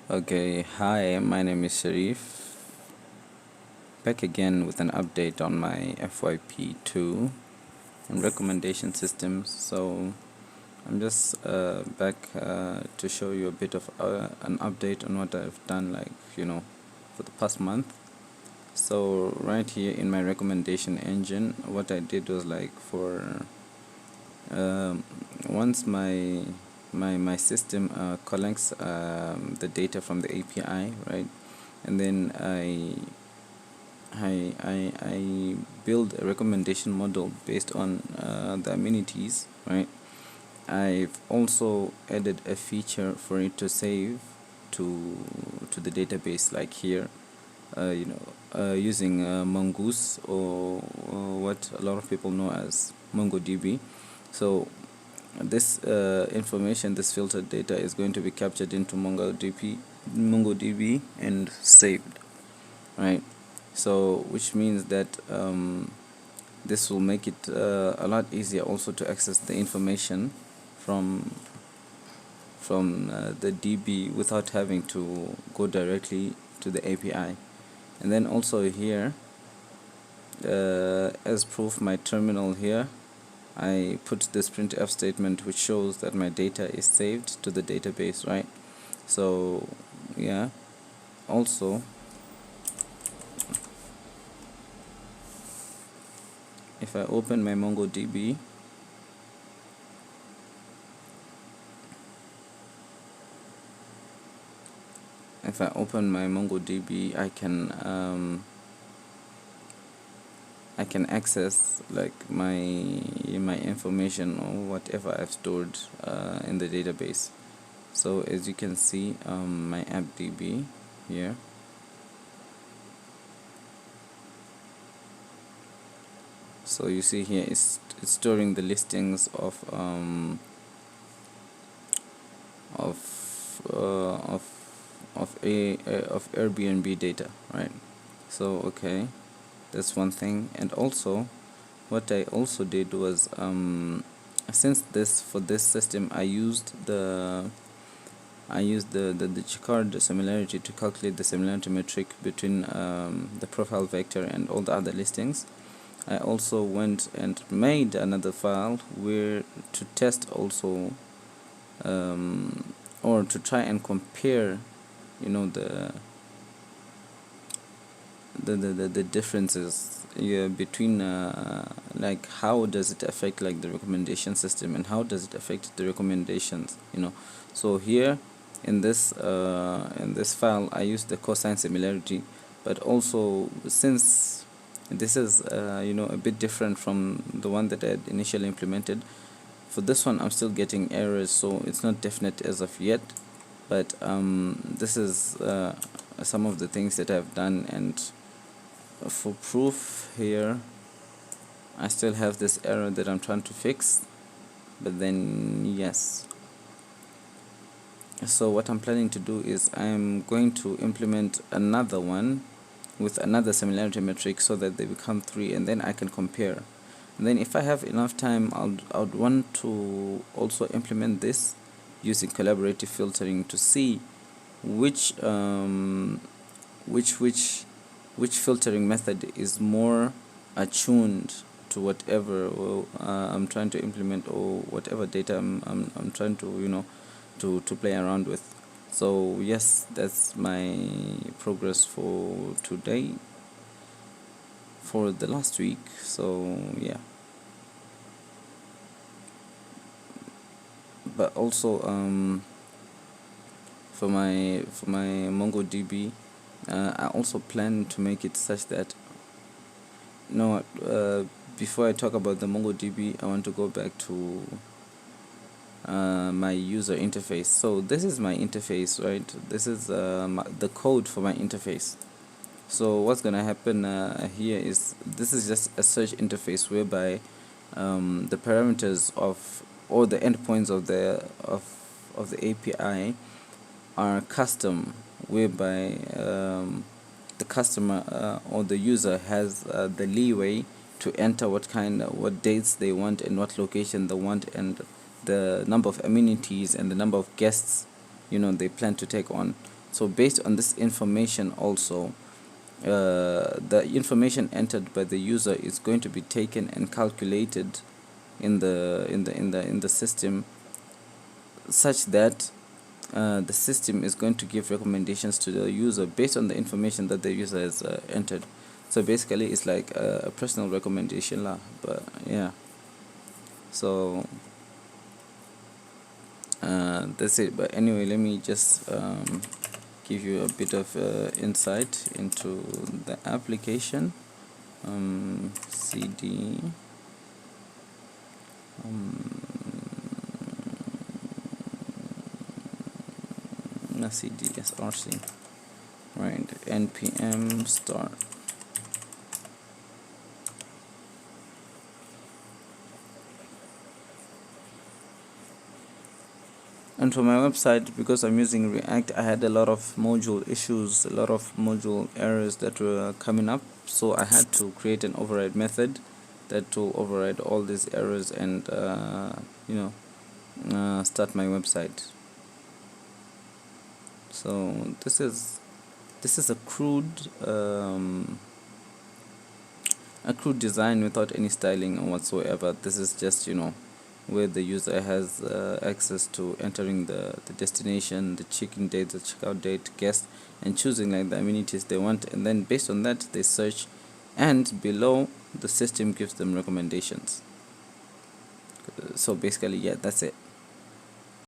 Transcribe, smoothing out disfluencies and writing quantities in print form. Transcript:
Okay, hi, my name is Sharif. Back again with an update on my FYP2 and recommendation systems. So I'm just back to show you a bit of an update on what I've done, for the past month. So right here in my recommendation engine, what I did was for um, once my system collects the data from the API, right, and then I build a recommendation model based on the amenities, right. I've also added a feature for it to save to the database, like here, using Mongoose, or what a lot of people know as MongoDB. So this information, this filtered data, is going to be captured into MongoDB and saved, right? So which means that this will make it a lot easier also to access the information from the DB without having to go directly to the API. And then also here, as proof, my terminal here, I put this printf statement which shows that my data is saved to the database, right? So yeah, also if I open my MongoDB, I can access like my information or whatever I've stored in the database. So as you can see, my app DB here, so you see here it's storing the listings of of Airbnb data, right? So okay, that's one thing. And also what I also did was, since for this system I used the Chicard similarity to calculate the similarity metric between the profile vector and all the other listings. I also went and made another file where to test also, or to try and compare, the differences, between like how does it affect like the recommendation system and how does it affect the recommendations. So here in this file I use the cosine similarity, but also since this is a bit different from the one that I had initially implemented, for this one I'm still getting errors, so it's not definite as of yet. But this is some of the things that I've done, and for proof here I still have this error that I'm trying to fix. But then yes, so what I'm planning to do is I'm going to implement another one with another similarity metric so that they become 3, and then I can compare. And then if I have enough time, I would want to also implement this using collaborative filtering to see which which which which filtering method is more attuned to whatever I'm trying to implement, or whatever data I'm trying to to play around with. So yes, that's my progress for today, for the last week. So yeah, but also for my MongoDB, I also plan to make it such that, before I talk about the MongoDB, I want to go back to my user interface. So this is my interface, right? This is the code for my interface. So what's gonna happen here is, this is just a search interface whereby the parameters of, or the endpoints of the API are custom, whereby the customer or the user has the leeway to enter what dates they want and what location they want, and the number of amenities and the number of guests they plan to take on. So based on this information also, the information entered by the user is going to be taken and calculated in the system, such that the system is going to give recommendations to the user based on the information that the user has entered. So basically it's like a personal recommendation lah, but yeah. So that's it. But anyway, let me just give you a bit of insight into the application. cd cd src, right, npm start. And for my website, because I'm using React, I had a lot of module issues, a lot of module errors that were coming up. So I had to create an override method that will override all these errors and start my website. So this is a crude design without any styling or whatsoever. This is just where the user has access to entering the destination, the check-in date, the checkout date, guest, and choosing like the amenities they want, and then based on that they search, and below the system gives them recommendations. So basically, yeah, that's it.